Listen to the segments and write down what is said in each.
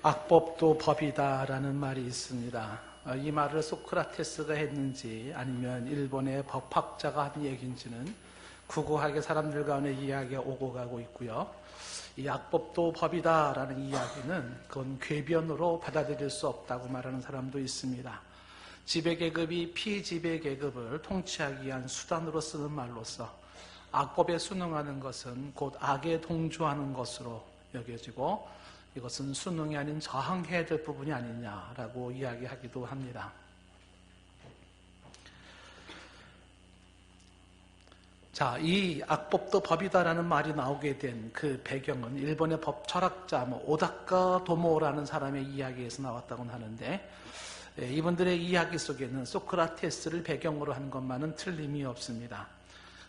악법도 법이다라는 말이 있습니다. 이 말을 소크라테스가 했는지 아니면 일본의 법학자가 한 얘기인지는 구구하게 사람들 가운데 이야기가 오고 가고 있고요. 이 악법도 법이다라는 이야기는 그건 궤변으로 받아들일 수 없다고 말하는 사람도 있습니다. 지배계급이 피지배계급을 통치하기 위한 수단으로 쓰는 말로서 악법에 순응하는 것은 곧 악에 동조하는 것으로 여겨지고 이것은 순응이 아닌 저항해야 될 부분이 아니냐라고 이야기하기도 합니다. 자, 이 악법도 법이다라는 말이 나오게 된 그 배경은 일본의 법 철학자 오다카 도모라는 사람의 이야기에서 나왔다고 하는데, 이분들의 이야기 속에는 소크라테스를 배경으로 한 것만은 틀림이 없습니다.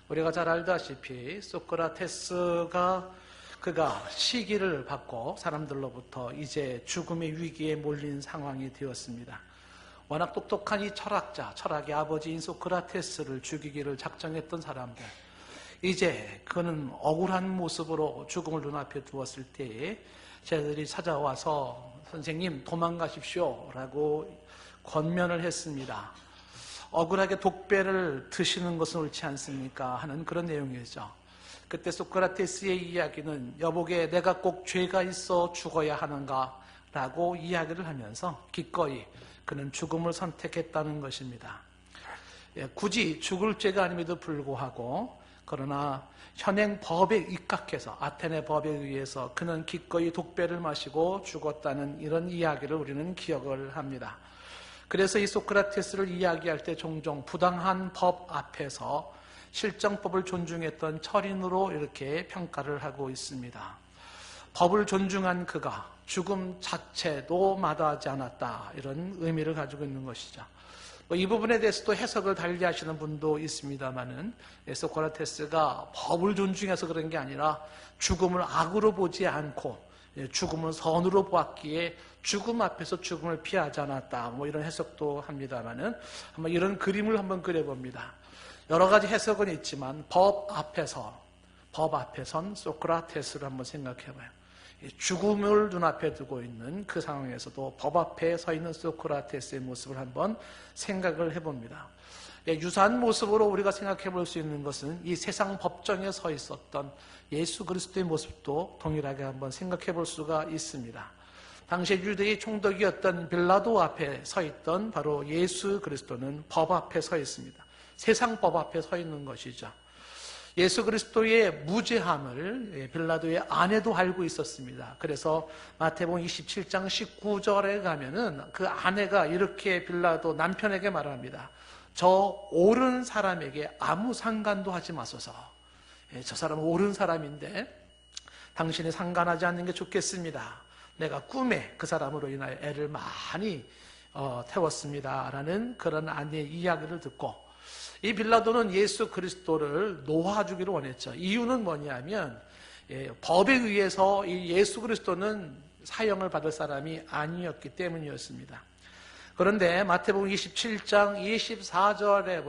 우리가 잘 알다시피 소크라테스가 시기를 받고 사람들로부터 이제 죽음의 위기에 몰린 상황이 되었습니다. 워낙 똑똑한 이 철학의 아버지인 소크라테스를 죽이기를 작정했던 사람들, 이제 그는 억울한 모습으로 죽음을 눈앞에 두었을 때에 쟤들이 찾아와서 선생님 도망가십시오 라고 권면을 했습니다. 억울하게 독배를 드시는 것은 옳지 않습니까? 하는 그런 내용이죠. 그때 소크라테스의 이야기는 여보게 내가 꼭 죄가 있어 죽어야 하는가 라고 이야기를 하면서 기꺼이 그는 죽음을 선택했다는 것입니다. 굳이 죽을 죄가 아님에도 불구하고 그러나 현행 법에 입각해서 아테네 법에 의해서 그는 기꺼이 독배를 마시고 죽었다는 이런 이야기를 우리는 기억을 합니다. 그래서 이 소크라테스를 이야기할 때 종종 부당한 법 앞에서 실정법을 존중했던 철인으로 이렇게 평가를 하고 있습니다. 법을 존중한 그가 죽음 자체도 마다하지 않았다, 이런 의미를 가지고 있는 것이죠. 이 부분에 대해서도 해석을 달리하시는 분도 있습니다만은 소크라테스가 법을 존중해서 그런 게 아니라 죽음을 악으로 보지 않고 죽음을 선으로 보았기에 죽음 앞에서 죽음을 피하지 않았다, 이런 해석도 합니다만은 한번 이런 그림을 한번 그려봅니다. 여러 가지 해석은 있지만 법 앞에선 소크라테스를 한번 생각해봐요. 죽음을 눈앞에 두고 있는 그 상황에서도 법 앞에 서 있는 소크라테스의 모습을 한번 생각을 해봅니다. 유사한 모습으로 우리가 생각해 볼 수 있는 것은 이 세상 법정에 서 있었던 예수 그리스도의 모습도 동일하게 한번 생각해 볼 수가 있습니다. 당시 유대의 총독이었던 빌라도 앞에 서 있던 바로 예수 그리스도는 법 앞에 서 있습니다. 세상 법 앞에 서 있는 것이죠. 예수 그리스도의 무죄함을 빌라도의 아내도 알고 있었습니다. 그래서 마태복음 27장 19절에 가면은 그 아내가 이렇게 빌라도 남편에게 말합니다. 저 옳은 사람에게 아무 상관도 하지 마소서. 저 사람은 옳은 사람인데 당신이 상관하지 않는 게 좋겠습니다. 내가 꿈에 그 사람으로 인하여 애를 많이 태웠습니다 라는 그런 아내의 이야기를 듣고 이 빌라도는 예수 그리스도를 놓아주기를 원했죠. 이유는 뭐냐면 법에 의해서 이 예수 그리스도는 사형을 받을 사람이 아니었기 때문이었습니다. 그런데 마태복음 27장 24절에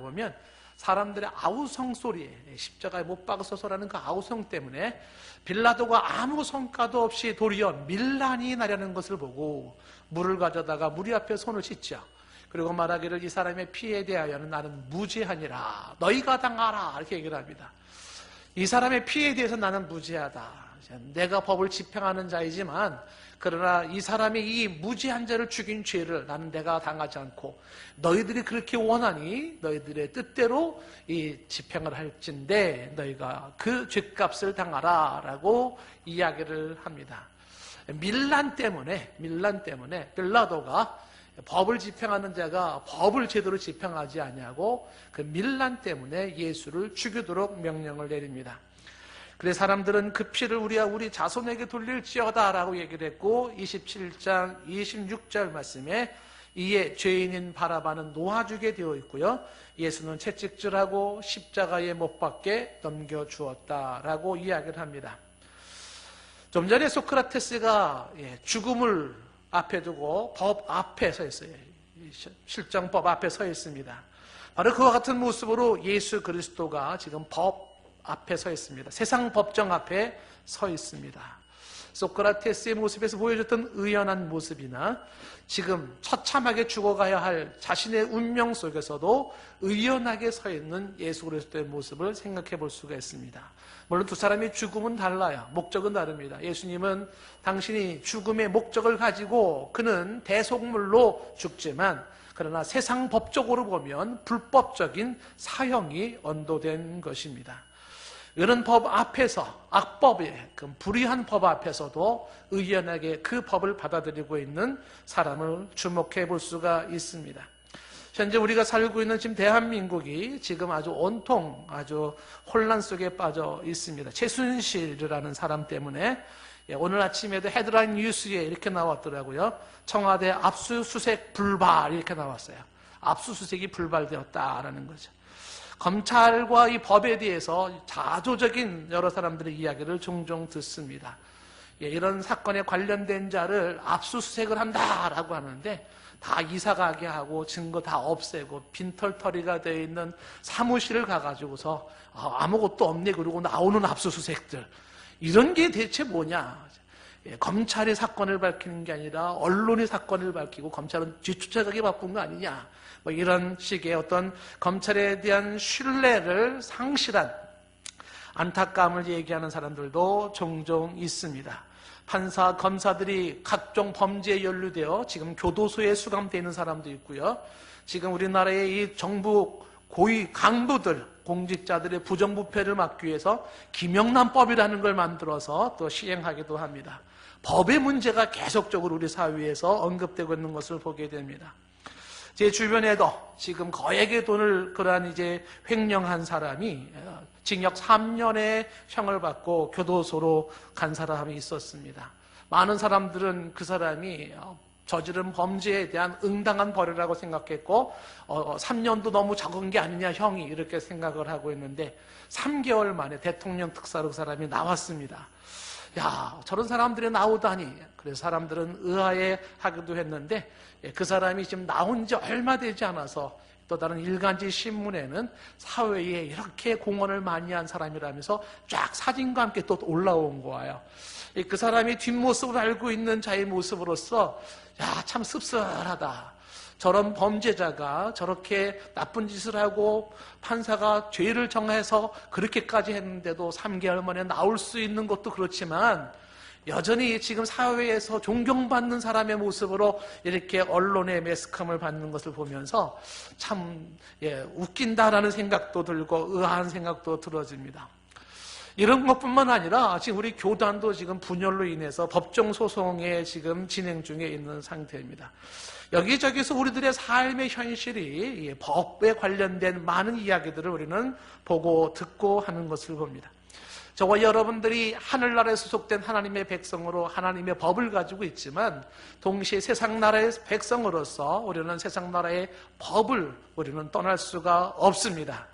보면 사람들의 아우성 소리에 십자가에 못 박으소서라는 그 아우성 때문에 빌라도가 아무 성과도 없이 도리어 밀란이 나려는 것을 보고 물을 가져다가 무리 앞에 손을 씻죠. 그리고 말하기를 이 사람의 피에 대하여는 나는 무죄하니라, 너희가 당하라, 이렇게 얘기를 합니다. 이 사람의 피에 대해서 나는 무죄하다. 내가 법을 집행하는 자이지만 그러나 이 사람이 이 무죄한 자를 죽인 죄를 나는 내가 당하지 않고 너희들이 그렇게 원하니 너희들의 뜻대로 이 집행을 할진대 너희가 그 죄값을 당하라 라고 이야기를 합니다. 밀란 때문에 빌라도가 법을 집행하는 자가 법을 제대로 집행하지 아니하고 그 밀란 때문에 예수를 죽이도록 명령을 내립니다. 그래서 사람들은 그 피를 우리 자손에게 돌릴지어다 라고 얘기를 했고 27장 26절 말씀에 이에 죄인인 바라바는 놓아주게 되어 있고요. 예수는 채찍질하고 십자가에 못 박게 넘겨주었다라고 이야기를 합니다. 좀 전에 소크라테스가 죽음을 앞에 두고 법 앞에 서 있어요. 실정법 앞에 서 있습니다. 바로 그와 같은 모습으로 예수 그리스도가 지금 법 앞에 서 있습니다. 세상 법정 앞에 서 있습니다. 소크라테스의 모습에서 보여줬던 의연한 모습이나 지금 처참하게 죽어가야 할 자신의 운명 속에서도 의연하게 서 있는 예수 그리스도의 모습을 생각해 볼 수가 있습니다. 물론 두 사람의 죽음은 달라요. 목적은 다릅니다. 예수님은 당신이 죽음의 목적을 가지고 그는 대속물로 죽지만, 그러나 세상 법적으로 보면 불법적인 사형이 언도된 것입니다. 이런 법 앞에서, 악법의 그 불의한 법 앞에서도 의연하게 그 법을 받아들이고 있는 사람을 주목해 볼 수가 있습니다. 현재 우리가 살고 있는 지금 대한민국이 지금 아주 온통 아주 혼란 속에 빠져 있습니다. 최순실이라는 사람 때문에 오늘 아침에도 헤드라인 뉴스에 이렇게 나왔더라고요. 청와대 압수수색 불발 이렇게 나왔어요. 압수수색이 불발되었다라는 거죠. 검찰과 이 법에 대해서 자조적인 여러 사람들의 이야기를 종종 듣습니다. 이런 사건에 관련된 자를 압수수색을 한다라고 하는데 다 이사가게 하고 증거 다 없애고 빈털터리가 되어 있는 사무실을 가가지고서 아무것도 없네 그러고 나오는 압수수색들, 이런 게 대체 뭐냐. 검찰이 사건을 밝히는 게 아니라 언론이 사건을 밝히고 검찰은 뒤쫓아가기 바쁜 거 아니냐, 뭐 이런 식의 어떤 검찰에 대한 신뢰를 상실한 안타까움을 얘기하는 사람들도 종종 있습니다. 판사, 검사들이 각종 범죄에 연루되어 지금 교도소에 수감되어 있는 사람도 있고요. 지금 우리나라의 이 정부 고위 강부들, 공직자들의 부정부패를 막기 위해서 김영란법이라는 걸 만들어서 또 시행하기도 합니다. 법의 문제가 계속적으로 우리 사회에서 언급되고 있는 것을 보게 됩니다. 제 주변에도 지금 거액의 돈을 그러한 이제 횡령한 사람이 징역 3년의 형을 받고 교도소로 간 사람이 있었습니다. 많은 사람들은 그 사람이 저지른 범죄에 대한 응당한 벌이라고 생각했고 3년도 너무 적은 게 아니냐 형이, 이렇게 생각을 하고 있는데 3개월 만에 대통령 특사로 그 사람이 나왔습니다. 야, 저런 사람들이 나오다니. 그래서 사람들은 의아해하기도 했는데 그 사람이 지금 나온 지 얼마 되지 않아서 또 다른 일간지 신문에는 사회에 이렇게 공헌을 많이 한 사람이라면서 쫙 사진과 함께 또 올라온 거예요. 그 사람이 뒷모습을 알고 있는 자의 모습으로서 야, 참 씁쓸하다. 저런 범죄자가 저렇게 나쁜 짓을 하고 판사가 죄를 정해서 그렇게까지 했는데도 3개월 만에 나올 수 있는 것도 그렇지만 여전히 지금 사회에서 존경받는 사람의 모습으로 이렇게 언론의 매스컴을 받는 것을 보면서 참 웃긴다라는 생각도 들고 의아한 생각도 들어집니다. 이런 것뿐만 아니라 지금 우리 교단도 지금 분열로 인해서 법정 소송에 지금 진행 중에 있는 상태입니다. 여기저기서 우리들의 삶의 현실이 법에 관련된 많은 이야기들을 우리는 보고 듣고 하는 것을 봅니다. 저와 여러분들이 하늘나라에 소속된 하나님의 백성으로 하나님의 법을 가지고 있지만 동시에 세상 나라의 백성으로서 우리는 세상 나라의 법을 우리는 떠날 수가 없습니다.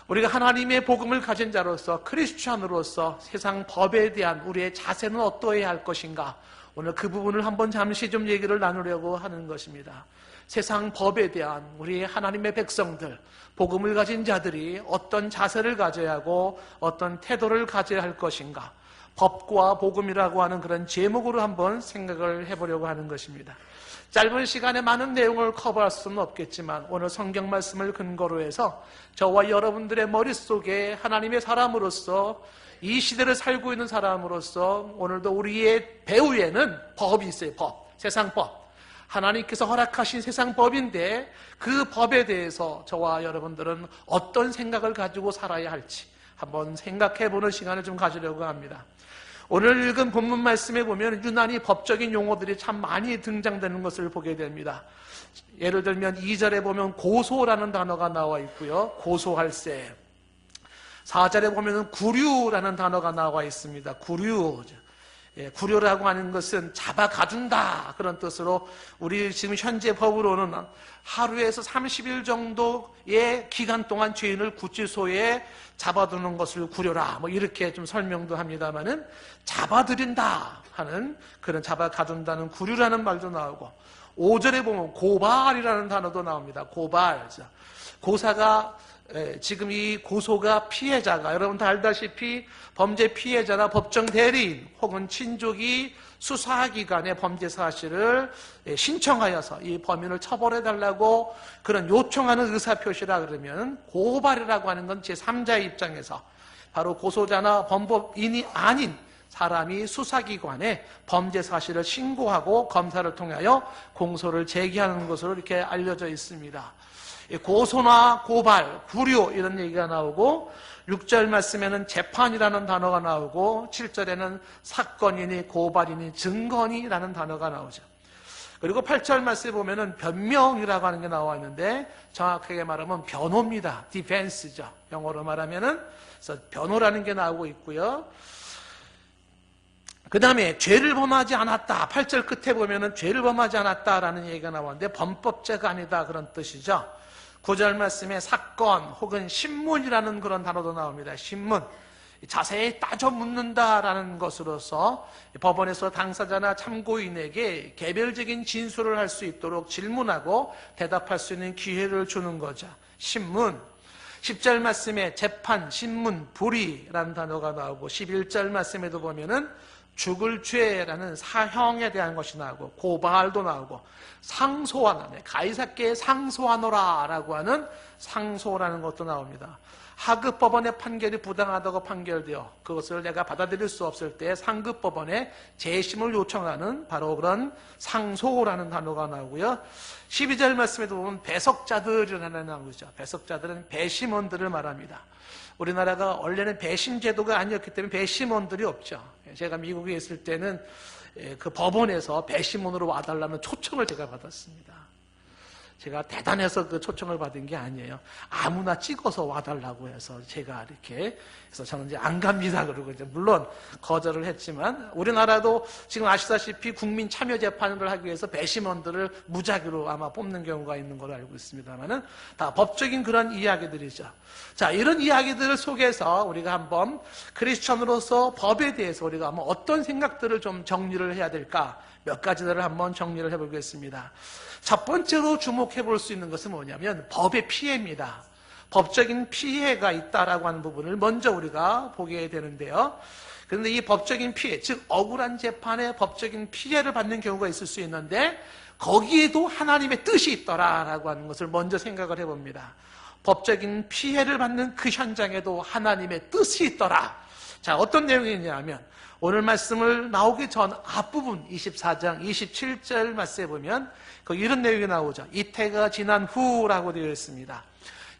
우리가 하나님의 복음을 가진 자로서 크리스찬으로서 세상 법에 대한 우리의 자세는 어떠해야 할 것인가, 오늘 그 부분을 한번 잠시 좀 얘기를 나누려고 하는 것입니다. 세상 법에 대한 우리 하나님의 백성들, 복음을 가진 자들이 어떤 자세를 가져야 하고 어떤 태도를 가져야 할 것인가, 법과 복음이라고 하는 그런 제목으로 한번 생각을 해보려고 하는 것입니다. 짧은 시간에 많은 내용을 커버할 수는 없겠지만 오늘 성경 말씀을 근거로 해서 저와 여러분들의 머릿속에 하나님의 사람으로서 이 시대를 살고 있는 사람으로서 오늘도 우리의 배후에는 법이 있어요. 법, 세상 법. 하나님께서 허락하신 세상 법인데 그 법에 대해서 저와 여러분들은 어떤 생각을 가지고 살아야 할지 한번 생각해보는 시간을 좀 가지려고 합니다. 오늘 읽은 본문 말씀에 보면 유난히 법적인 용어들이 참 많이 등장되는 것을 보게 됩니다. 예를 들면 2절에 보면 고소라는 단어가 나와 있고요. 고소할세. 4절에 보면 구류라는 단어가 나와 있습니다. 구류. 구류라고 하는 것은 잡아 가둔다, 그런 뜻으로 우리 지금 현재 법으로는 하루에서 30일 정도의 기간 동안 죄인을 구치소에 잡아두는 것을 구류라, 뭐 이렇게 좀 설명도 합니다만은 잡아들인다 하는 그런 잡아 가둔다는 구류라는 말도 나오고 5절에 보면 고발이라는 단어도 나옵니다. 고발. 고사가 지금 이 고소가 피해자가, 여러분 다 알다시피 범죄 피해자나 법정 대리인 혹은 친족이 수사기관에 범죄 사실을 신청하여서 이 범인을 처벌해달라고 그런 요청하는 의사표시라 그러면, 고발이라고 하는 건 제3자의 입장에서 바로 고소자나 범법인이 아닌 사람이 수사기관에 범죄 사실을 신고하고 검사를 통하여 공소를 제기하는 것으로 이렇게 알려져 있습니다. 고소나 고발, 구류 이런 얘기가 나오고, 6절 말씀에는 재판이라는 단어가 나오고, 7절에는 사건이니 고발이니 증거니라는 단어가 나오죠. 그리고 8절 말씀에 보면은 변명이라고 하는 게 나와 있는데, 정확하게 말하면 변호입니다. 디펜스죠. 영어로 말하면은. 그래서 변호라는 게 나오고 있고요. 그 다음에 죄를 범하지 않았다. 8절 끝에 보면은 죄를 범하지 않았다라는 얘기가 나오는데, 범법죄가 아니다 그런 뜻이죠. 9절 말씀에 사건 혹은 신문이라는 그런 단어도 나옵니다. 신문, 자세히 따져 묻는다라는 것으로서 법원에서 당사자나 참고인에게 개별적인 진술을 할 수 있도록 질문하고 대답할 수 있는 기회를 주는 거죠. 신문. 10절 말씀에 재판, 신문, 불의라는 단어가 나오고, 11절 말씀에도 보면은 죽을 죄라는 사형에 대한 것이 나오고, 고발도 나오고, 상소하노라, 가이사께 상소하노라 라고 하는 상소라는 것도 나옵니다. 하급법원의 판결이 부당하다고 판결되어 그것을 내가 받아들일 수 없을 때 상급법원에 재심을 요청하는 바로 그런 상소라는 단어가 나오고요. 12절 말씀에도 보면 배석자들이라는 나오죠. 배석자들은 배심원들을 말합니다. 우리나라가 원래는 배심 제도가 아니었기 때문에 배심원들이 없죠. 제가 미국에 있을 때는 그 법원에서 배심원으로 와달라는 초청을 제가 받았습니다. 제가 대단해서 그 초청을 받은 게 아니에요. 아무나 찍어서 와달라고 해서 제가 이렇게 해서 저는 이제 안 갑니다. 그러고 이제 물론 거절을 했지만, 우리나라도 지금 아시다시피 국민 참여 재판을 하기 위해서 배심원들을 무작위로 아마 뽑는 경우가 있는 걸로 알고 있습니다만은 다 법적인 그런 이야기들이죠. 자, 이런 이야기들 속에서 우리가 한번 크리스천으로서 법에 대해서 우리가 한번 어떤 생각들을 좀 정리를 해야 될까, 몇 가지들을 한번 정리를 해보겠습니다. 첫 번째로 주목해 볼 수 있는 것은 뭐냐면 법의 피해입니다. 법적인 피해가 있다라고 하는 부분을 먼저 우리가 보게 되는데요. 그런데 이 법적인 피해, 즉 억울한 재판에 법적인 피해를 받는 경우가 있을 수 있는데, 거기에도 하나님의 뜻이 있더라라고 하는 것을 먼저 생각을 해봅니다. 법적인 피해를 받는 그 현장에도 하나님의 뜻이 있더라. 자, 어떤 내용이냐면 오늘 말씀을 나오기 전 앞부분 24장 27절 말씀에 보면 이런 내용이 나오죠. 이태가 지난 후라고 되어 있습니다.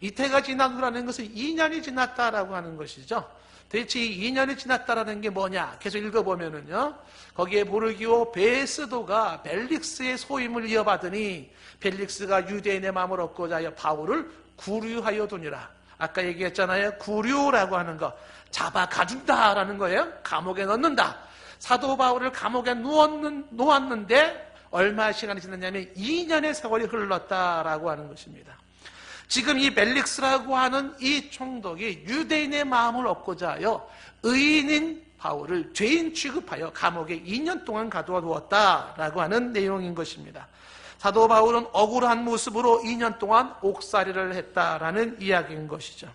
이태가 지난 후라는 것은 2년이 지났다라고 하는 것이죠. 도대체 이 2년이 지났다라는 게 뭐냐? 계속 읽어보면은요, 거기에 보르기오 베스도가 벨릭스의 소임을 이어받으니 벨릭스가 유대인의 마음을 얻고자 하여 바울을 구류하여 두니라. 아까 얘기했잖아요. 구류라고 하는 거, 잡아 가둔다라는 거예요. 감옥에 넣는다. 사도 바울을 감옥에 놓았는데 얼마 시간이 지났냐면 2년의 세월이 흘렀다라고 하는 것입니다. 지금 이 벨릭스라고 하는 이 총독이 유대인의 마음을 얻고자 하여 의인인 바울을 죄인 취급하여 감옥에 2년 동안 가두어 두었다라고 하는 내용인 것입니다. 사도 바울은 억울한 모습으로 2년 동안 옥살이를 했다라는 이야기인 것이죠.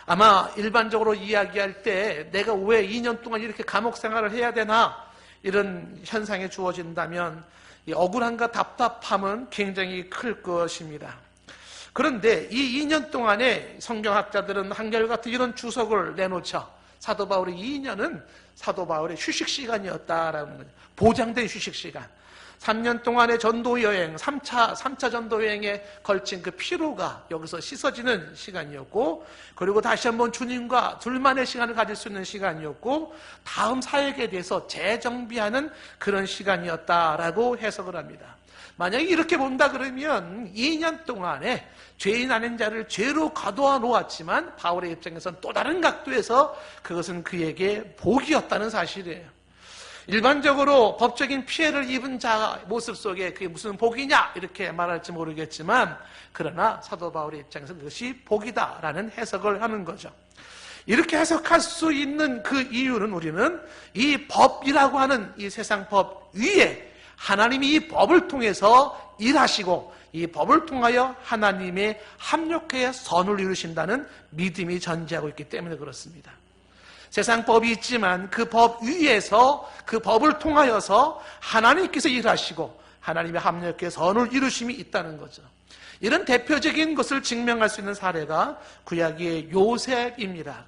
아마 일반적으로 이야기할 때 내가 왜 2년 동안 이렇게 감옥 생활을 해야 되나, 이런 현상이 주어진다면 이 억울함과 답답함은 굉장히 클 것입니다. 그런데 이 2년 동안에 성경학자들은 한결같은 이런 주석을 내놓죠. 사도 바울의 2년은 사도 바울의 휴식 시간이었다라는 거죠. 보장된 휴식 시간. 3년 동안의 전도 여행, 3차 전도 여행에 걸친 그 피로가 여기서 씻어지는 시간이었고, 그리고 다시 한번 주님과 둘만의 시간을 가질 수 있는 시간이었고, 다음 사역에 대해서 재정비하는 그런 시간이었다라고 해석을 합니다. 만약에 이렇게 본다 그러면 2년 동안에 죄인 아닌 자를 죄로 가둬 놓았지만 바울의 입장에서는 또 다른 각도에서 그것은 그에게 복이었다는 사실이에요. 일반적으로 법적인 피해를 입은 자 모습 속에 그게 무슨 복이냐 이렇게 말할지 모르겠지만, 그러나 사도 바울의 입장에서는 그것이 복이다라는 해석을 하는 거죠. 이렇게 해석할 수 있는 그 이유는, 우리는 이 법이라고 하는 이 세상 법 위에 하나님이 이 법을 통해서 일하시고 이 법을 통하여 하나님의 합력하여 선을 이루신다는 믿음이 전제하고 있기 때문에 그렇습니다. 세상 법이 있지만 그 법 위에서 그 법을 통하여서 하나님께서 일하시고 하나님의 합력하여 선을 이루심이 있다는 거죠. 이런 대표적인 것을 증명할 수 있는 사례가 구약의 요셉입니다.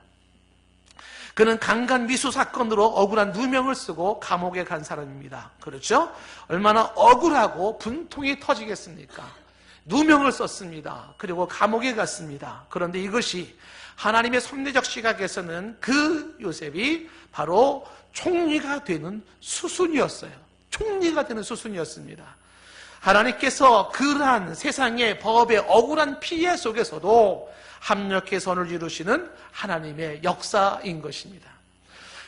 그는 강간 미수 사건으로 억울한 누명을 쓰고 감옥에 간 사람입니다. 그렇죠? 얼마나 억울하고 분통이 터지겠습니까? 누명을 썼습니다. 그리고 감옥에 갔습니다. 그런데 이것이 하나님의 섭리적 시각에서는 그 요셉이 바로 총리가 되는 수순이었어요. 총리가 되는 수순이었습니다. 하나님께서 그러한 세상의 법의 억울한 피해 속에서도 합력의 선을 이루시는 하나님의 역사인 것입니다.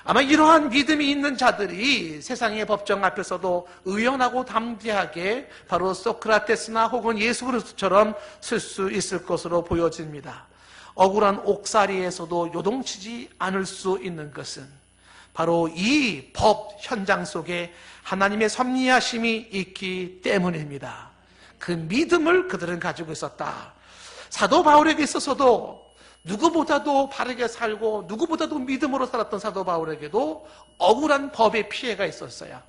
아마 이러한 믿음이 있는 자들이 세상의 법정 앞에서도 의연하고 담대하게 바로 소크라테스나 혹은 예수 그리스도처럼 쓸 수 있을 것으로 보여집니다. 억울한 옥살이에서도 요동치지 않을 수 있는 것은 바로 이 법 현장 속에 하나님의 섭리하심이 있기 때문입니다. 그 믿음을 그들은 가지고 있었다. 사도 바울에게 있어서도 누구보다도 바르게 살고 누구보다도 믿음으로 살았던 사도 바울에게도 억울한 법의 피해가 있었어요.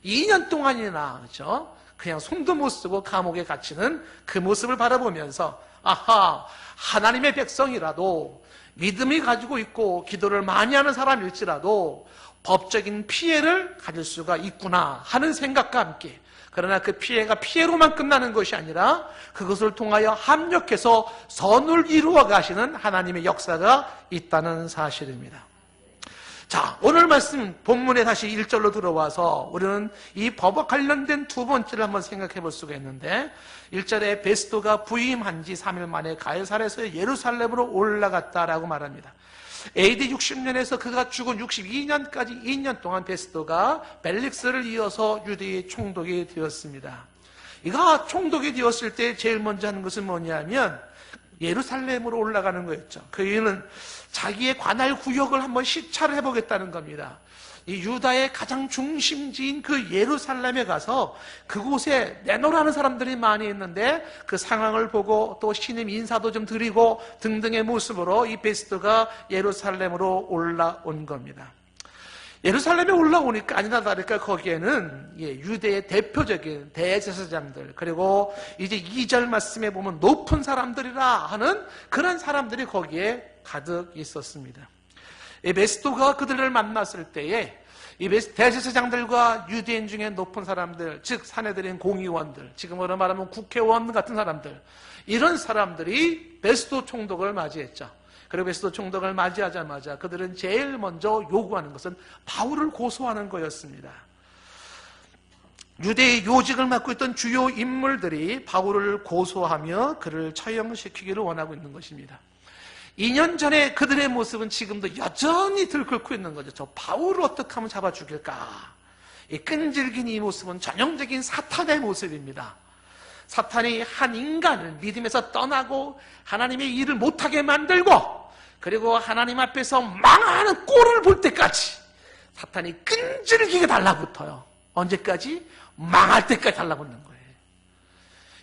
2년 동안이나 그렇죠? 그냥 손도 못 쓰고 감옥에 갇히는 그 모습을 바라보면서 아하, 하나님의 백성이라도 믿음이 가지고 있고 기도를 많이 하는 사람일지라도 법적인 피해를 가질 수가 있구나 하는 생각과 함께, 그러나 그 피해가 피해로만 끝나는 것이 아니라 그것을 통하여 합력해서 선을 이루어 가시는 하나님의 역사가 있다는 사실입니다. 자, 오늘 말씀 본문에 다시 1절로 들어와서 우리는 이 법과 관련된 두 번째를 한번 생각해 볼 수가 있는데, 1절에 베스도가 부임한 지 3일 만에 가이사랴에서 예루살렘으로 올라갔다라고 말합니다. AD 60년에서 그가 죽은 62년까지 2년 동안 베스도가 벨릭스를 이어서 유대의 총독이 되었습니다. 이가 총독이 되었을 때 제일 먼저 하는 것은 뭐냐면 예루살렘으로 올라가는 거였죠. 그 이유는 자기의 관할 구역을 한번 시찰을 해보겠다는 겁니다. 이 유다의 가장 중심지인 그 예루살렘에 가서 그곳에 내노라는 사람들이 많이 있는데 그 상황을 보고 또 신임 인사도 좀 드리고 등등의 모습으로 이 베스도가 예루살렘으로 올라온 겁니다. 예루살렘에 올라오니까 아니나 다를까 거기에는 유대의 대표적인 대제사장들, 그리고 이제 2절 말씀에 보면 높은 사람들이라 하는 그런 사람들이 거기에 가득 있었습니다. 이 베스도가 그들을 만났을 때에 이 대제사장들과 유대인 중에 높은 사람들, 즉 사내들인 공의원들, 지금으로 말하면 국회의원 같은 사람들, 이런 사람들이 베스도 총독을 맞이했죠. 그리고 베스도 총독을 맞이하자마자 그들은 제일 먼저 요구하는 것은 바울을 고소하는 거였습니다. 유대의 요직을 맡고 있던 주요 인물들이 바울을 고소하며 그를 처형시키기를 원하고 있는 것입니다. 2년 전에 그들의 모습은 지금도 여전히 들끓고 있는 거죠. 저 바울을 어떻게 하면 잡아 죽일까? 이 끈질긴 이 모습은 전형적인 사탄의 모습입니다. 사탄이 한 인간을 믿음에서 떠나고 하나님의 일을 못하게 만들고, 그리고 하나님 앞에서 망하는 꼴을 볼 때까지 사탄이 끈질기게 달라붙어요. 언제까지? 망할 때까지 달라붙는 거예요.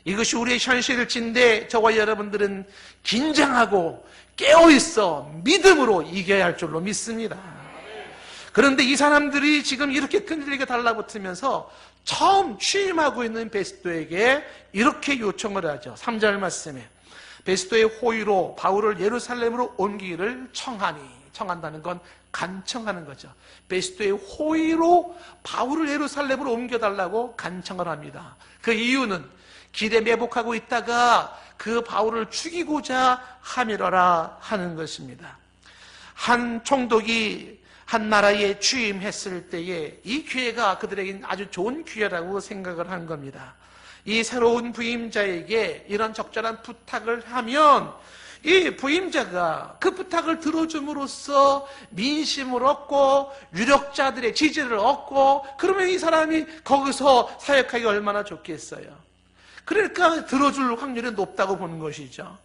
이것이 우리의 현실일진데 저와 여러분들은 긴장하고 깨어있어 믿음으로 이겨야 할 줄로 믿습니다. 그런데 이 사람들이 지금 이렇게 끈질기게 달라붙으면서 처음 취임하고 있는 베스도에게 이렇게 요청을 하죠. 3절 말씀에 베스도의 호의로 바울을 예루살렘으로 옮기기를 청하니, 청한다는 건 간청하는 거죠. 베스도의 호의로 바울을 예루살렘으로 옮겨달라고 간청을 합니다. 그 이유는 길에 매복하고 있다가 그 바울을 죽이고자 함이러라 하는 것입니다. 한 총독이 한 나라에 취임했을 때에 이 기회가 그들에게는 아주 좋은 기회라고 생각을 한 겁니다. 이 새로운 부임자에게 이런 적절한 부탁을 하면 이 부임자가 그 부탁을 들어줌으로써 민심을 얻고 유력자들의 지지를 얻고, 그러면 이 사람이 거기서 사역하기 얼마나 좋겠어요. 그러니까 들어줄 확률이 높다고 보는 것이죠.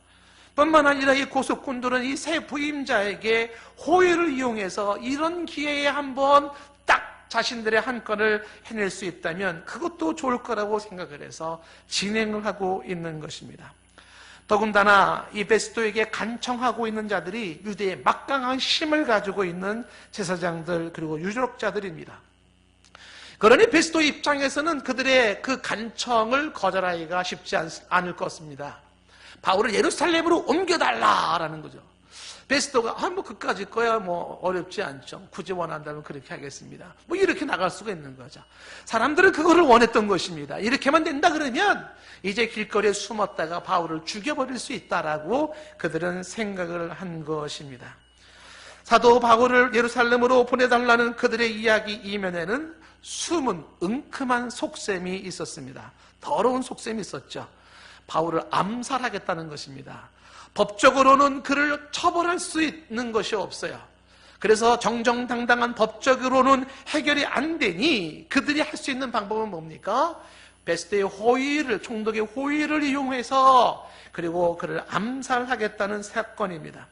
뿐만 아니라 이 고속군들은 이 새 부임자에게 호의를 이용해서 이런 기회에 한번 딱 자신들의 한 건을 해낼 수 있다면 그것도 좋을 거라고 생각을 해서 진행을 하고 있는 것입니다. 더군다나 이 베스토에게 간청하고 있는 자들이 유대의 막강한 힘을 가지고 있는 제사장들 그리고 유력자들입니다. 그러니 베스토 입장에서는 그들의 그 간청을 거절하기가 쉽지 않을 것입니다. 바울을 예루살렘으로 옮겨달라라는 거죠. 베스토가 그까짓 거야 어렵지 않죠. 굳이 원한다면 그렇게 하겠습니다. 이렇게 나갈 수가 있는 거죠. 사람들은 그거를 원했던 것입니다. 이렇게만 된다 그러면 이제 길거리에 숨었다가 바울을 죽여버릴 수 있다라고 그들은 생각을 한 것입니다. 사도 바울을 예루살렘으로 보내달라는 그들의 이야기 이면에는 숨은 은큼한 속셈이 있었습니다. 더러운 속셈이 있었죠. 바울을 암살하겠다는 것입니다. 법적으로는 그를 처벌할 수 있는 것이 없어요. 그래서 정정당당한 법적으로는 해결이 안 되니 그들이 할 수 있는 방법은 뭡니까? 베스토의 호의를, 총독의 호의를 이용해서 그리고 그를 암살하겠다는 사건입니다.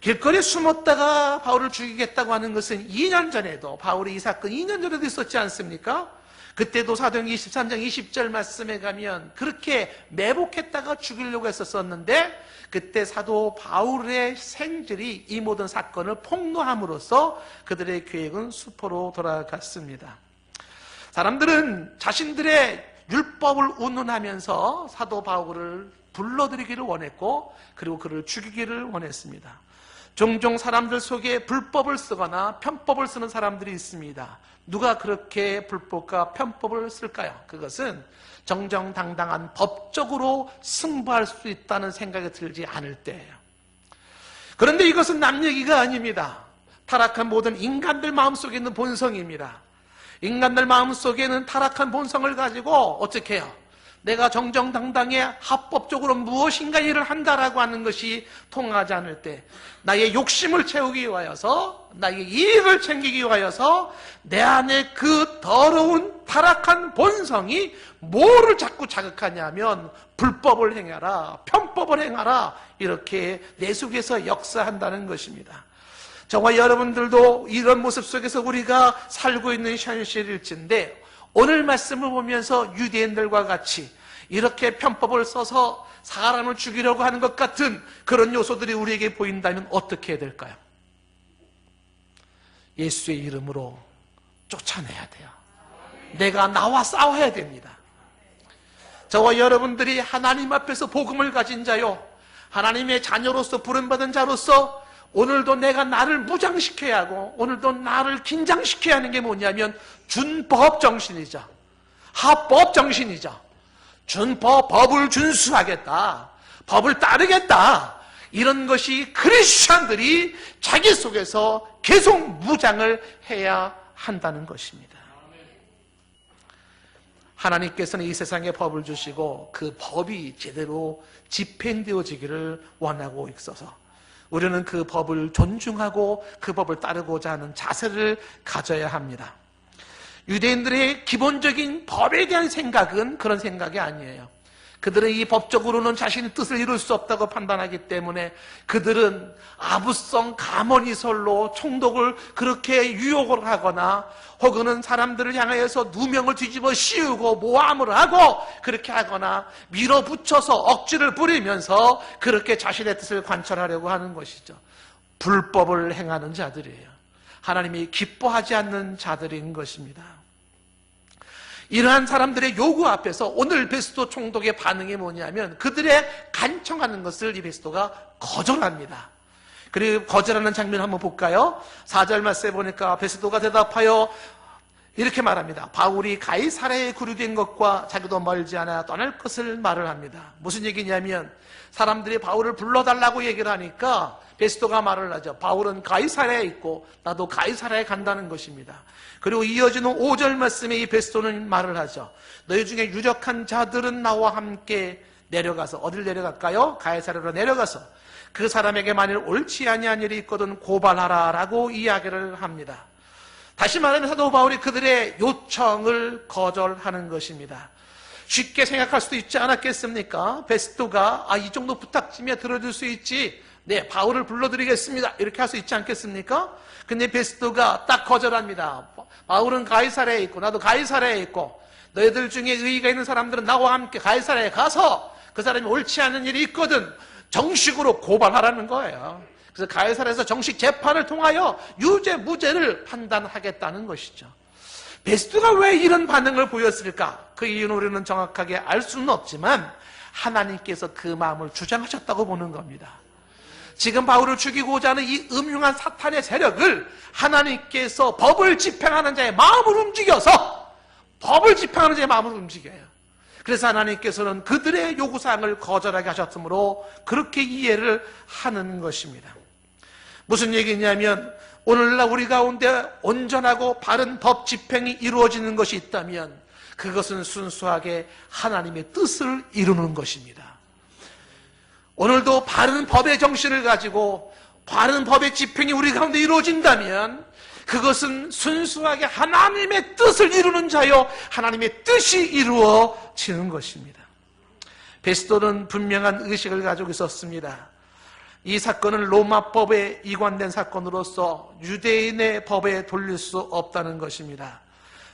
길거리에 숨었다가 바울을 죽이겠다고 하는 것은 2년 전에도, 바울의 이 사건 2년 전에도 있었지 않습니까? 그때도 사도행전 23장 20절 말씀에 가면 그렇게 매복했다가 죽이려고 했었는데 그때 사도 바울의 생질이 이 모든 사건을 폭로함으로써 그들의 계획은 수포로 돌아갔습니다. 사람들은 자신들의 율법을 운운하면서 사도 바울을 불러들이기를 원했고 그리고 그를 죽이기를 원했습니다. 종종 사람들 속에 불법을 쓰거나 편법을 쓰는 사람들이 있습니다. 누가 그렇게 불법과 편법을 쓸까요? 그것은 정정당당한 법적으로 승부할 수 있다는 생각이 들지 않을 때예요. 그런데 이것은 남 얘기가 아닙니다. 타락한 모든 인간들 마음속에 있는 본성입니다. 인간들 마음속에는 타락한 본성을 가지고 어떻게 해요? 내가 정정당당히 합법적으로 무엇인가 일을 한다라고 하는 것이 통하지 않을 때 나의 욕심을 채우기 위하여서 나의 이익을 챙기기 위하여서 내 안에 그 더러운 타락한 본성이 뭐를 자꾸 자극하냐면 불법을 행하라, 편법을 행하라 이렇게 내 속에서 역사한다는 것입니다. 저와 여러분들도 이런 모습 속에서 우리가 살고 있는 현실일진데 오늘 말씀을 보면서 유대인들과 같이 이렇게 편법을 써서 사람을 죽이려고 하는 것 같은 그런 요소들이 우리에게 보인다면 어떻게 해야 될까요? 예수의 이름으로 쫓아내야 돼요. 내가 나와 싸워야 됩니다. 저와 여러분들이 하나님 앞에서 복음을 가진 자요, 하나님의 자녀로서 부름받은 자로서 오늘도 내가 나를 무장시켜야 하고 오늘도 나를 긴장시켜야 하는 게 뭐냐면 준법 정신이죠. 합법 정신이죠. 법을 준수하겠다. 법을 따르겠다. 이런 것이 크리스천들이 자기 속에서 계속 무장을 해야 한다는 것입니다. 하나님께서는 이 세상에 법을 주시고 그 법이 제대로 집행되어지기를 원하고 있어서 우리는 그 법을 존중하고 그 법을 따르고자 하는 자세를 가져야 합니다. 유대인들의 기본적인 법에 대한 생각은 그런 생각이 아니에요. 그들은 이 법적으로는 자신의 뜻을 이룰 수 없다고 판단하기 때문에 그들은 아부성 가머니설로 총독을 그렇게 유혹을 하거나 혹은 사람들을 향하여서 누명을 뒤집어 씌우고 모함을 하고 그렇게 하거나 밀어붙여서 억지를 부리면서 그렇게 자신의 뜻을 관철하려고 하는 것이죠. 불법을 행하는 자들이에요. 하나님이 기뻐하지 않는 자들인 것입니다. 이러한 사람들의 요구 앞에서 오늘 베스토 총독의 반응이 뭐냐면 그들의 간청하는 것을 이 베스토가 거절합니다. 그리고 거절하는 장면 한번 볼까요? 4절 말씀에 보니까 베스토가 대답하여 이렇게 말합니다. 바울이 가이사랴에 구류된 것과 자기도 멀지 않아 떠날 것을 말을 합니다. 무슨 얘기냐면 사람들이 바울을 불러달라고 얘기를 하니까 베스토가 말을 하죠. 바울은 가이사랴에 있고 나도 가이사랴에 간다는 것입니다. 그리고 이어지는 5절 말씀에 이 베스토는 말을 하죠. 너희 중에 유력한 자들은 나와 함께 내려가서 어딜 내려갈까요? 가이사랴로 내려가서 그 사람에게 만일 옳지 아니한 일이 있거든 고발하라 라고 이야기를 합니다. 다시 말하면 사도 바울이 그들의 요청을 거절하는 것입니다. 쉽게 생각할 수도 있지 않았겠습니까? 베스토가 이 정도 부탁쯤이야 들어줄 수 있지 네, 바울을 불러드리겠습니다. 이렇게 할 수 있지 않겠습니까? 근데 베스토가 딱 거절합니다. 바울은 가이사랴에 있고 나도 가이사랴에 있고 너희들 중에 의의가 있는 사람들은 나와 함께 가이사랴에 가서 그 사람이 옳지 않은 일이 있거든 정식으로 고발하라는 거예요. 그래서 가이사랴에서 정식 재판을 통하여 유죄 무죄를 판단하겠다는 것이죠. 베스토가 왜 이런 반응을 보였을까? 그 이유는 우리는 정확하게 알 수는 없지만 하나님께서 그 마음을 주장하셨다고 보는 겁니다. 지금 바울을 죽이고자 하는 이 음흉한 사탄의 세력을 하나님께서 법을 집행하는 자의 마음을 움직여서 법을 집행하는 자의 마음을 움직여요. 그래서 하나님께서는 그들의 요구사항을 거절하게 하셨으므로 그렇게 이해를 하는 것입니다. 무슨 얘기냐면 오늘날 우리 가운데 온전하고 바른 법 집행이 이루어지는 것이 있다면 그것은 순수하게 하나님의 뜻을 이루는 것입니다. 오늘도 바른 법의 정신을 가지고 바른 법의 집행이 우리 가운데 이루어진다면 그것은 순수하게 하나님의 뜻을 이루는 자요 하나님의 뜻이 이루어지는 것입니다. 베스토는 분명한 의식을 가지고 있었습니다. 이 사건은 로마법에 이관된 사건으로서 유대인의 법에 돌릴 수 없다는 것입니다.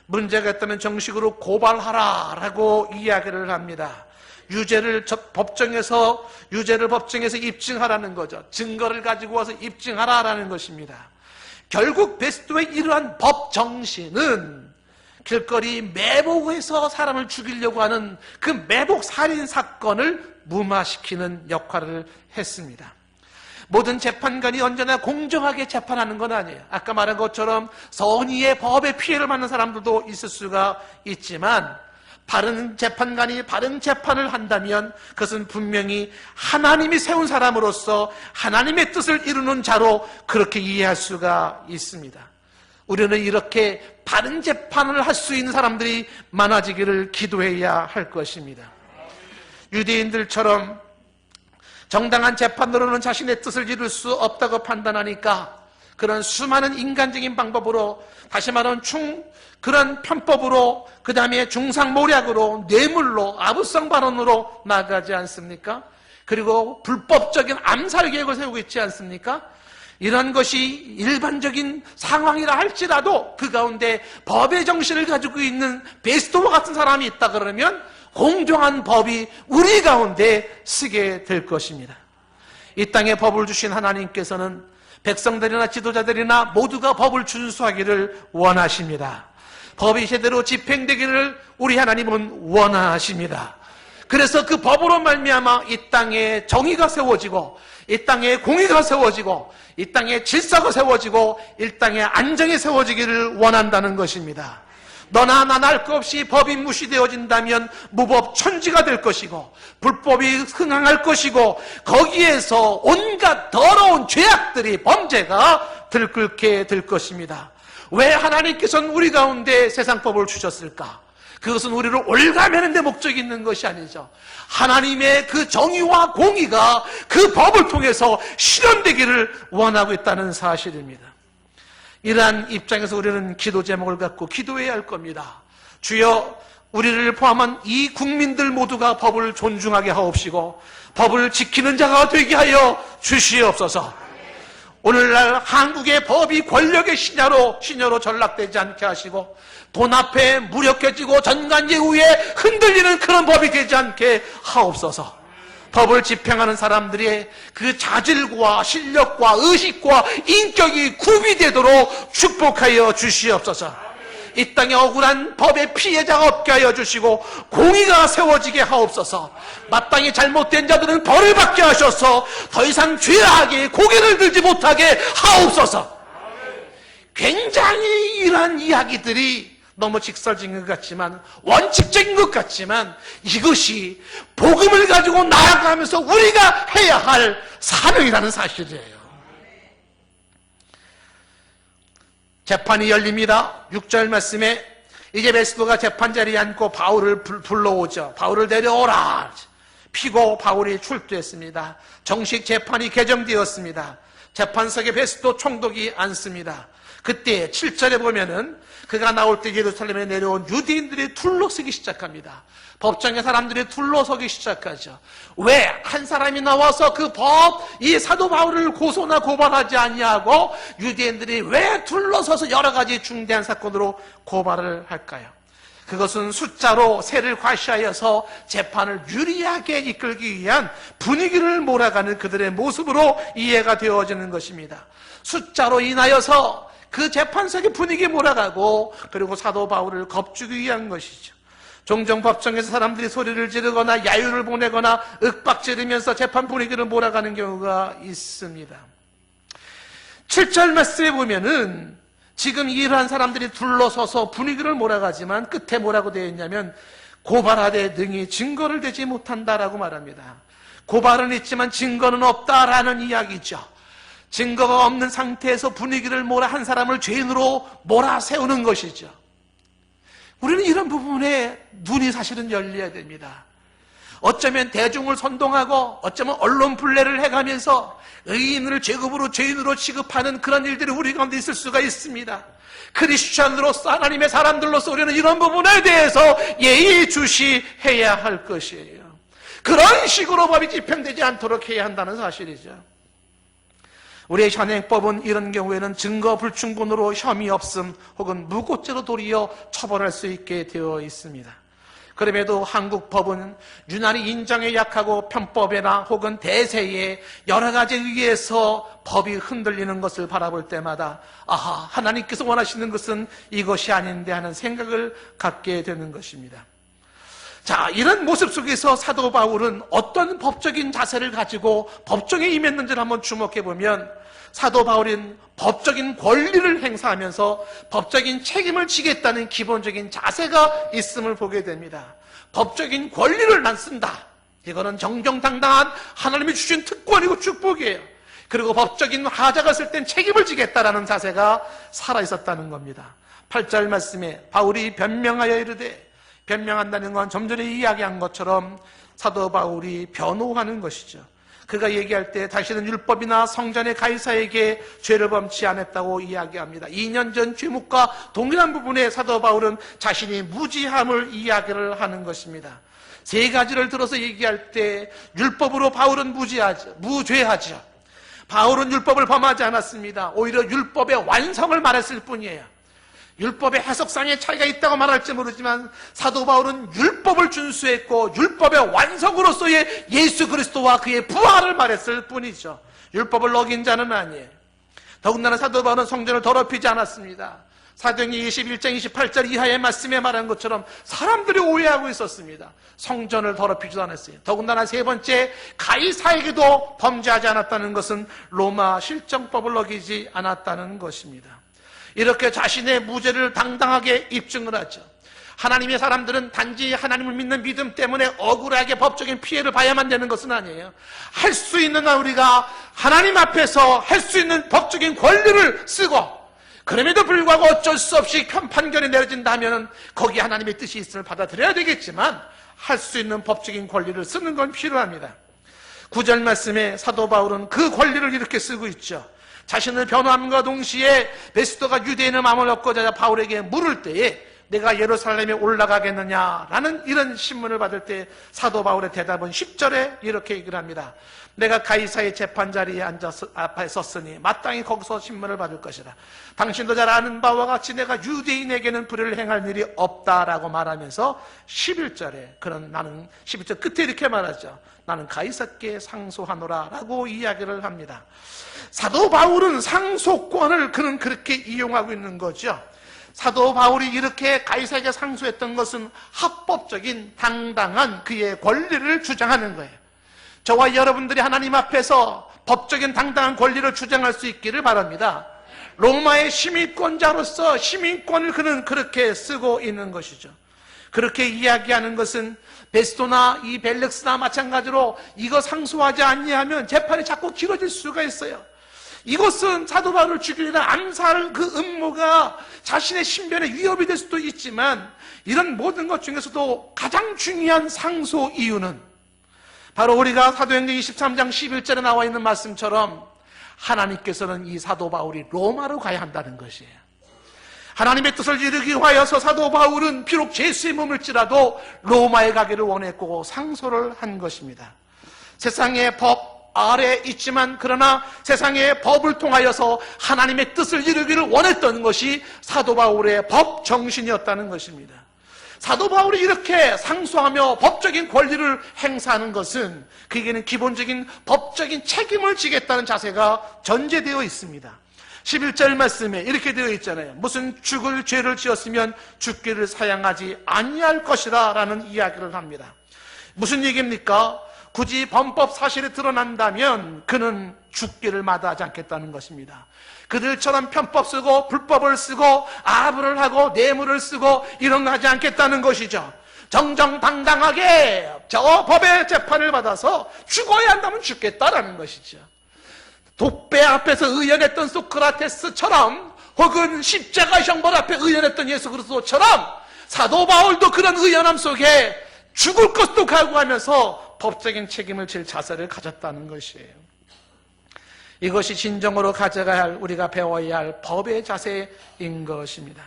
문제가 있다면 정식으로 고발하라 라고 이야기를 합니다. 유죄를 법정에서 입증하라는 거죠. 증거를 가지고 와서 입증하라라는 것입니다. 결국 베스토의 이러한 법 정신은 길거리 매복해서 사람을 죽이려고 하는 그 매복 살인 사건을 무마시키는 역할을 했습니다. 모든 재판관이 언제나 공정하게 재판하는 건 아니에요. 아까 말한 것처럼 선의의 법에 피해를 받는 사람들도 있을 수가 있지만 바른 재판관이 바른 재판을 한다면 그것은 분명히 하나님이 세운 사람으로서 하나님의 뜻을 이루는 자로 그렇게 이해할 수가 있습니다. 우리는 이렇게 바른 재판을 할 수 있는 사람들이 많아지기를 기도해야 할 것입니다. 유대인들처럼 정당한 재판으로는 자신의 뜻을 이룰 수 없다고 판단하니까 그런 수많은 인간적인 방법으로, 다시 말하면 그런 편법으로, 그 다음에 중상모략으로, 뇌물로, 아부성 발언으로 나아가지 않습니까? 그리고 불법적인 암살 계획을 세우고 있지 않습니까? 이런 것이 일반적인 상황이라 할지라도 그 가운데 법의 정신을 가지고 있는 베스토와 같은 사람이 있다 그러면 공정한 법이 우리 가운데 쓰게 될 것입니다. 이 땅에 법을 주신 하나님께서는 백성들이나 지도자들이나 모두가 법을 준수하기를 원하십니다. 법이 제대로 집행되기를 우리 하나님은 원하십니다. 그래서 그 법으로 말미암아 이 땅에 정의가 세워지고 이 땅에 공의가 세워지고 이 땅에 질서가 세워지고 이 땅에 안정이 세워지기를 원한다는 것입니다. 너나 나나 할 것 없이 법이 무시되어진다면 무법천지가 될 것이고 불법이 흥행할 것이고 거기에서 온갖 더러운 죄악들이 범죄가 들끓게 될 것입니다. 왜 하나님께서는 우리 가운데 세상법을 주셨을까? 그것은 우리를 올가매는 데 목적이 있는 것이 아니죠. 하나님의 그 정의와 공의가 그 법을 통해서 실현되기를 원하고 있다는 사실입니다. 이러한 입장에서 우리는 기도 제목을 갖고 기도해야 할 겁니다. 주여, 우리를 포함한 이 국민들 모두가 법을 존중하게 하옵시고 법을 지키는 자가 되게 하여 주시옵소서. 오늘날 한국의 법이 권력의 시녀로 전락되지 않게 하시고 돈 앞에 무력해지고 전관예우에 흔들리는 그런 법이 되지 않게 하옵소서. 법을 집행하는 사람들의 그 자질과 실력과 의식과 인격이 구비되도록 축복하여 주시옵소서. 이 땅에 억울한 법의 피해자가 없게 하여 주시고 공의가 세워지게 하옵소서. 마땅히 잘못된 자들은 벌을 받게 하셔서 더 이상 죄악에 고개를 들지 못하게 하옵소서. 굉장히 이러한 이야기들이 너무 직설적인 것 같지만, 원칙적인 것 같지만 이것이 복음을 가지고 나아가면서 우리가 해야 할 사명이라는 사실이에요. 재판이 열립니다. 6절 말씀에 이제 베스토가 재판 자리에 앉고 바울을 불러오죠. 바울을 데려오라. 피고 바울이 출두했습니다. 정식 재판이 개정되었습니다. 재판석에 베스토 총독이 앉습니다. 그때 7절에 보면은 그가 나올 때 예루살렘에 내려온 유대인들이 둘러서기 시작합니다. 법정에 사람들이 둘러서기 시작하죠. 왜? 한 사람이 나와서 이 사도 바울을 고소나 고발하지 아니하고 유대인들이 왜 둘러서서 여러 가지 중대한 사건으로 고발을 할까요? 그것은 숫자로 세를 과시하여서 재판을 유리하게 이끌기 위한 분위기를 몰아가는 그들의 모습으로 이해가 되어지는 것입니다. 숫자로 인하여서 그 재판석의 분위기에 몰아가고 그리고 사도 바울을 겁주기 위한 것이죠. 종종 법정에서 사람들이 소리를 지르거나 야유를 보내거나 윽박지르면서 재판 분위기를 몰아가는 경우가 있습니다. 7절 말씀에 보면은 지금 이러한 사람들이 둘러서서 분위기를 몰아가지만 끝에 뭐라고 되어 있냐면 고발하되 능히 증거를 대지 못한다라고 말합니다. 고발은 있지만 증거는 없다라는 이야기죠. 증거가 없는 상태에서 분위기를 한 사람을 죄인으로 몰아세우는 것이죠. 우리는 이런 부분에 눈이 사실은 열려야 됩니다. 어쩌면 대중을 선동하고 어쩌면 언론 분례를 해가면서 의인을 제급으로 죄인으로 취급하는 그런 일들이 우리 가운데 있을 수가 있습니다. 크리스찬으로서 하나님의 사람들로서 우리는 이런 부분에 대해서 예의주시해야 할 것이에요. 그런 식으로 법이 집행되지 않도록 해야 한다는 사실이죠. 우리의 현행법은 이런 경우에는 증거 불충분으로 혐의 없음 혹은 무고죄로 도리어 처벌할 수 있게 되어 있습니다. 그럼에도 한국 법은 유난히 인정에 약하고 편법에나 혹은 대세에 여러 가지에 의해서 법이 흔들리는 것을 바라볼 때마다 아하, 하나님께서 원하시는 것은 이것이 아닌데 하는 생각을 갖게 되는 것입니다. 자, 이런 모습 속에서 사도 바울은 어떤 법적인 자세를 가지고 법정에 임했는지를 한번 주목해 보면 사도 바울은 법적인 권리를 행사하면서 법적인 책임을 지겠다는 기본적인 자세가 있음을 보게 됩니다. 법적인 권리를 난 쓴다. 이거는 정정당당한 하나님이 주신 특권이고 축복이에요. 그리고 법적인 하자가 있을 땐 책임을 지겠다라는 자세가 살아있었다는 겁니다. 8절 말씀에 바울이 변명하여 이르되, 변명한다는 건 좀 전에 이야기한 것처럼 사도 바울이 변호하는 것이죠. 그가 얘기할 때 다시는 율법이나 성전의 가이사에게 죄를 범치 않았다고 이야기합니다. 2년 전 죄목과 동일한 부분에 사도 바울은 자신이 무지함을 이야기를 하는 것입니다. 세 가지를 들어서 얘기할 때 율법으로 바울은 무죄하죠. 바울은 율법을 범하지 않았습니다. 오히려 율법의 완성을 말했을 뿐이에요. 율법의 해석상의 차이가 있다고 말할지 모르지만 사도 바울은 율법을 준수했고 율법의 완성으로서의 예수 그리스도와 그의 부활을 말했을 뿐이죠. 율법을 어긴 자는 아니에요. 더군다나 사도 바울은 성전을 더럽히지 않았습니다. 사도행전 21장 28절 이하의 말씀에 말한 것처럼 사람들이 오해하고 있었습니다. 성전을 더럽히지도 않았어요. 더군다나 세 번째, 가이사에게도 범죄하지 않았다는 것은 로마 실정법을 어기지 않았다는 것입니다. 이렇게 자신의 무죄를 당당하게 입증을 하죠. 하나님의 사람들은 단지 하나님을 믿는 믿음 때문에 억울하게 법적인 피해를 봐야만 되는 것은 아니에요. 할 수 있는 우리가 하나님 앞에서 할 수 있는 법적인 권리를 쓰고 그럼에도 불구하고 어쩔 수 없이 판결이 내려진다면 거기에 하나님의 뜻이 있음을 받아들여야 되겠지만 할 수 있는 법적인 권리를 쓰는 건 필요합니다. 9절 말씀에 사도 바울은 그 권리를 이렇게 쓰고 있죠. 자신을 변호함과 동시에 베스도가 유대인의 마음을 얻고자 바울에게 물을 때에 내가 예루살렘에 올라가겠느냐라는 이런 신문을 받을 때 사도 바울의 대답은 10절에 이렇게 얘기를 합니다. 내가 가이사의 재판 자리에 앉아서 앞에 섰으니 마땅히 거기서 신문을 받을 것이라. 당신도 잘 아는 바와 같이 내가 유대인에게는 불의를 행할 일이 없다라고 말하면서 11절에 나는 11절 끝에 이렇게 말하죠. 나는 가이사께 상소하노라 라고 이야기를 합니다. 사도 바울은 상소권을 그는 그렇게 이용하고 있는 거죠. 사도 바울이 이렇게 가이사에게 상소했던 것은 합법적인 당당한 그의 권리를 주장하는 거예요. 저와 여러분들이 하나님 앞에서 법적인 당당한 권리를 주장할 수 있기를 바랍니다. 로마의 시민권자로서 시민권을 그는 그렇게 쓰고 있는 것이죠. 그렇게 이야기하는 것은 베스도나 이 벨릭스나 마찬가지로 이거 상소하지 않냐면 재판이 자꾸 길어질 수가 있어요. 이것은 사도 바울을 죽이려는 암살 그 음모가 자신의 신변에 위협이 될 수도 있지만 이런 모든 것 중에서도 가장 중요한 상소 이유는 바로 우리가 사도행전 23장 11절에 나와 있는 말씀처럼 하나님께서는 이 사도 바울이 로마로 가야 한다는 것이에요. 하나님의 뜻을 이루기 위하여서 사도 바울은 비록 예수의 몸일지라도 로마에 가기를 원했고 상소를 한 것입니다. 세상의 법 아래 있지만 그러나 세상의 법을 통하여서 하나님의 뜻을 이루기를 원했던 것이 사도 바울의 법 정신이었다는 것입니다. 사도 바울이 이렇게 상소하며 법적인 권리를 행사하는 것은 그에게는 기본적인 법적인 책임을 지겠다는 자세가 전제되어 있습니다. 11절 말씀에 이렇게 되어 있잖아요. 무슨 죽을 죄를 지었으면 죽기를 사양하지 아니할 것이라 라는 이야기를 합니다. 무슨 얘기입니까? 굳이 범법 사실이 드러난다면 그는 죽기를 마다하지 않겠다는 것입니다. 그들처럼 편법 쓰고 불법을 쓰고 아부를 하고 뇌물을 쓰고 이런 거 하지 않겠다는 것이죠. 정정당당하게 저 법의 재판을 받아서 죽어야 한다면 죽겠다라는 것이죠. 독배 앞에서 의연했던 소크라테스처럼 혹은 십자가 형벌 앞에 의연했던 예수 그리스도처럼 사도 바울도 그런 의연함 속에 죽을 것도 각오하면서 법적인 책임을 질 자세를 가졌다는 것이에요. 이것이 진정으로 가져가야 할, 우리가 배워야 할 법의 자세인 것입니다.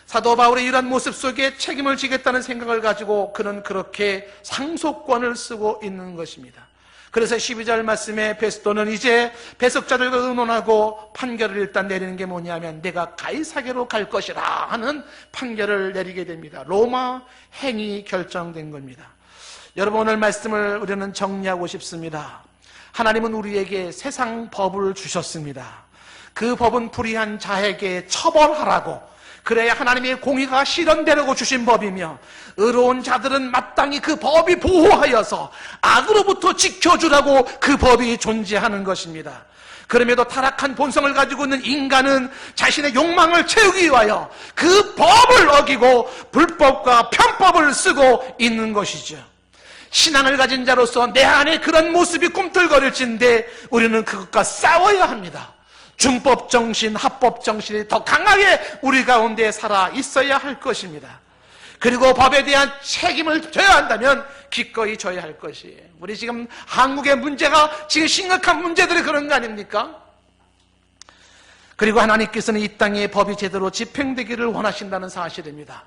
사도 바울의 이러한 모습 속에 책임을 지겠다는 생각을 가지고 그는 그렇게 상소권을 쓰고 있는 것입니다. 그래서 12절 말씀에 베스도는 이제 배석자들과 의논하고 판결을 일단 내리는 게 뭐냐면 내가 가이사게로 갈 것이라 하는 판결을 내리게 됩니다. 로마 행이 결정된 겁니다. 여러분, 오늘 말씀을 우리는 정리하고 싶습니다. 하나님은 우리에게 세상 법을 주셨습니다. 그 법은 불의한 자에게 처벌하라고, 그래야 하나님의 공의가 실현되려고 주신 법이며 의로운 자들은 마땅히 그 법이 보호하여서 악으로부터 지켜주라고 그 법이 존재하는 것입니다. 그럼에도 타락한 본성을 가지고 있는 인간은 자신의 욕망을 채우기 위하여 그 법을 어기고 불법과 편법을 쓰고 있는 것이죠. 신앙을 가진 자로서 내 안에 그런 모습이 꿈틀거릴진데 우리는 그것과 싸워야 합니다. 중법 정신, 합법 정신이 더 강하게 우리 가운데 살아 있어야 할 것입니다. 그리고 법에 대한 책임을 져야 한다면 기꺼이 져야 할 것이에요. 우리 지금 한국의 문제가 지금 심각한 문제들이 그런 거 아닙니까? 그리고 하나님께서는 이 땅에 법이 제대로 집행되기를 원하신다는 사실입니다.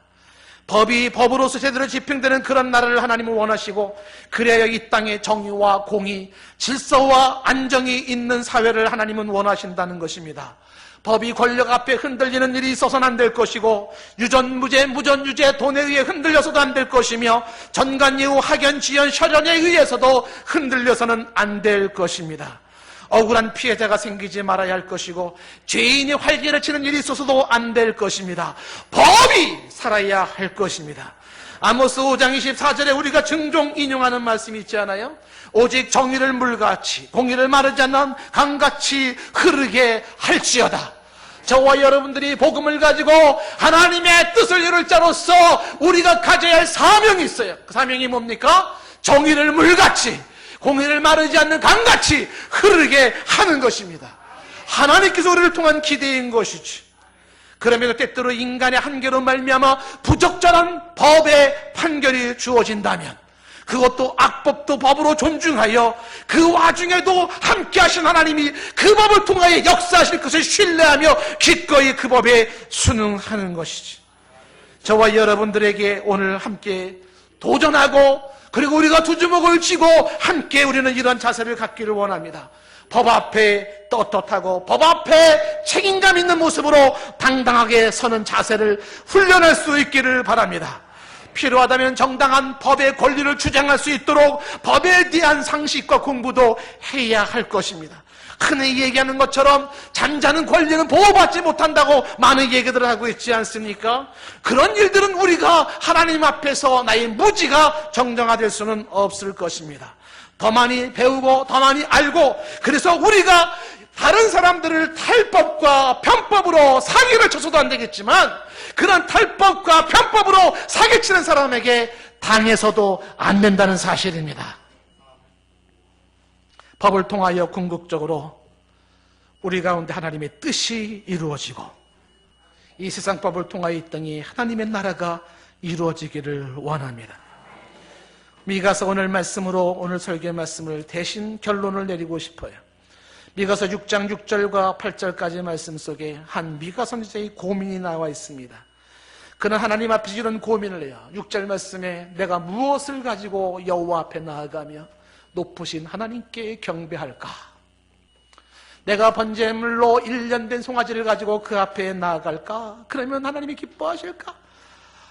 법이 법으로서 제대로 집행되는 그런 나라를 하나님은 원하시고, 그래야 이 땅에 정의와 공의, 질서와 안정이 있는 사회를 하나님은 원하신다는 것입니다. 법이 권력 앞에 흔들리는 일이 있어서는 안 될 것이고, 유전무죄, 무전유죄, 돈에 의해 흔들려서도 안 될 것이며, 전관예우, 학연, 지연, 혈연에 의해서도 흔들려서는 안 될 것입니다. 억울한 피해자가 생기지 말아야 할 것이고, 죄인이 활개를 치는 일이 있어서도 안 될 것입니다. 법이 살아야 할 것입니다. 아모스 5장 24절에 우리가 종종 인용하는 말씀이 있지 않아요? 오직 정의를 물같이 공의를 마르지 않는 강같이 흐르게 할지어다. 저와 여러분들이 복음을 가지고 하나님의 뜻을 이룰 자로서 우리가 가져야 할 사명이 있어요. 그 사명이 뭡니까? 정의를 물같이 공의를 마르지 않는 강같이 흐르게 하는 것입니다. 하나님께서 우리를 통한 기대인 것이지. 그러면 때때로 인간의 한계로 말미암아 부적절한 법의 판결이 주어진다면, 그것도 악법도 법으로 존중하여 그 와중에도 함께 하신 하나님이 그 법을 통하여 역사하실 것을 신뢰하며 기꺼이 그 법에 순응하는 것이지. 저와 여러분들에게 오늘 함께 도전하고, 그리고 우리가 두 주먹을 쥐고 함께 우리는 이런 자세를 갖기를 원합니다. 법 앞에 떳떳하고 법 앞에 책임감 있는 모습으로 당당하게 서는 자세를 훈련할 수 있기를 바랍니다. 필요하다면 정당한 법의 권리를 주장할 수 있도록 법에 대한 상식과 공부도 해야 할 것입니다. 흔히 얘기하는 것처럼 잠자는 권리는 보호받지 못한다고 많은 얘기들을 하고 있지 않습니까? 그런 일들은 우리가 하나님 앞에서 나의 무지가 정정화될 수는 없을 것입니다. 더 많이 배우고 더 많이 알고, 그래서 우리가 다른 사람들을 탈법과 편법으로 사기를 쳐서도 안 되겠지만, 그런 탈법과 편법으로 사기치는 사람에게 당해서도 안 된다는 사실입니다. 법을 통하여 궁극적으로 우리 가운데 하나님의 뜻이 이루어지고, 이 세상 법을 통하여 이 땅에 하나님의 나라가 이루어지기를 원합니다. 미가서 오늘 말씀으로, 오늘 설교의 말씀을 대신 결론을 내리고 싶어요. 미가서 6장 6절과 8절까지 말씀 속에 한 미가 선지자의 고민이 나와 있습니다. 그는 하나님 앞에서 이런 고민을 해요. 6절 말씀에 내가 무엇을 가지고 여호와 앞에 나아가며 높으신 하나님께 경배할까? 내가 번제물로 1년 된 송아지를 가지고 그 앞에 나아갈까? 그러면 하나님이 기뻐하실까?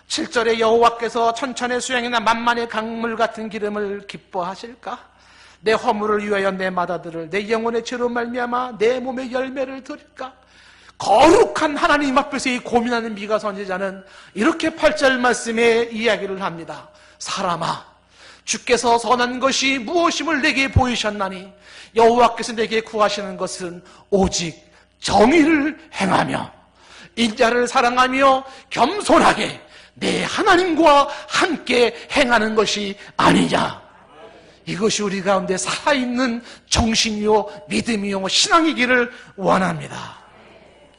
7절에 여호와께서 천천의 수양이나 만만의 강물 같은 기름을 기뻐하실까? 내 허물을 위하여 내 마다들을 내 영혼의 죄로 말미암아 내 몸의 열매를 드릴까? 거룩한 하나님 앞에서 이 고민하는 미가 선지자는 이렇게 8절 말씀에 이야기를 합니다. 사람아, 주께서 선한 것이 무엇임을 내게 보이셨나니 여호와께서 내게 구하시는 것은 오직 정의를 행하며 인자를 사랑하며 겸손하게 내 하나님과 함께 행하는 것이 아니냐. 이것이 우리 가운데 살아있는 정신이요 믿음이요 신앙이기를 원합니다.